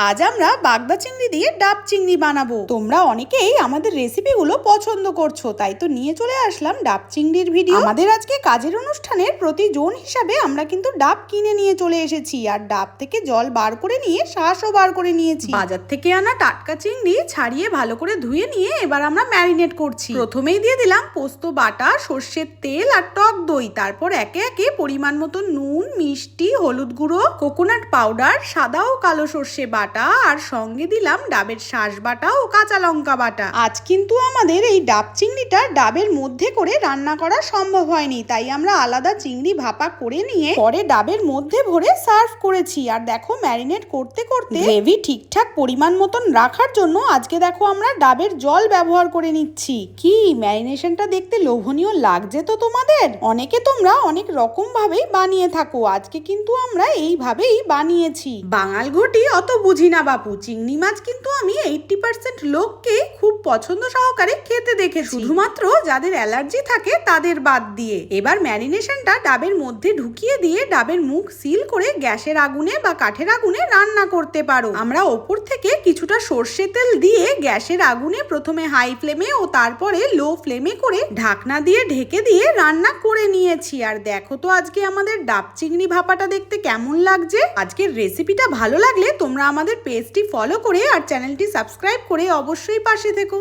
আজ আমরা বাগদা চিংড়ি দিয়ে ডাব চিংড়ি বানাবো। তোমরা অনেকেই আমাদের রেসিপিগুলো পছন্দ করছো, তাই তো নিয়ে চলে আসলাম ডাব চিংড়ির ভিডিও। আমাদের আজকে কাজের অনুষ্ঠানের প্রতিজন হিসাবে আমরা কিন্তু ডাব কিনে নিয়ে চলে এসেছি, আর ডাব থেকে জল বার করে নিয়ে শাঁসও বার করে নিয়েছি। বাজার থেকে আনা টাটকা চিংড়ি ছাড়িয়ে ভালো করে ধুয়ে নিয়ে এবার আমরা ম্যারিনেট করছি। প্রথমেই দিয়ে দিলাম পোস্ত বাটা, সর্ষের তেল আর টক দই। তারপর একে একে পরিমাণ মতো নুন, মিষ্টি, হলুদ গুঁড়ো, কোকোনাট পাউডার, সাদা ও কালো সর্ষে বাটা আর সঙ্গে দিলাম ডাবের শাঁস বাটা ও কাঁচা লঙ্কা বাটা। আজ কিন্তু আমাদের এই ডাব চিংড়িটা ডাবের মধ্যে করে রান্না করা সম্ভব হয়নি, তাই আমরা আলাদা চিংড়ি ভাপা করে নিয়ে পরে ডাবের মধ্যে ভরে সার্ভ করেছি। আর দেখো ম্যারিনেট করতে করতে গ্রেভি ঠিকঠাক পরিমাণ মতন রাখার জন্য আজকে দেখো আমরা ডাবের জল ব্যবহার করে নিচ্ছি। কি ম্যারিনেশনটা দেখতে লোভনীয় লাগছে তো তোমাদের? অনেকে তোমরা অনেক রকম ভাবেই বানিয়ে থাকো, আজকে কিন্তু আমরা এইভাবেই বানিয়েছি। বাঙাল ঘটি অত বুঝি না বাপু, চিংড়ি মাছ কিন্তু আমি 80% লোককে খুব পছন্দ সহকারে খেতে দেখেছি, শুধুমাত্র যাদের অ্যালার্জি থাকে তাদের বাদ দিয়ে। এবার ম্যারিনেশনটা ডাবের মধ্যে ঢুকিয়ে দিয়ে ডাবের মুখ সিল করে গ্যাসের আগুনে বা কাঠের আগুনে রান্না করতে পারো। আমরা ওপর থেকে কিছুটা সর্ষে তেল দিয়ে গ্যাসের আগুনে প্রথমে হাই ফ্লেমে ও তারপরে লো ফ্লেমে করে ঢাকনা দিয়ে ঢেকে দিয়ে রান্না করে নিয়েছি। আর দেখো তো আজকে আমাদের ডাব চিংড়ি ভাপাটা দেখতে কেমন লাগছে। আজকের রেসিপিটা ভালো লাগলে তোমরা আমাদের পেজটি ফলো করে আর চ্যানেলটি সাবস্ক্রাইব করে অবশ্যই পাশে থেকো।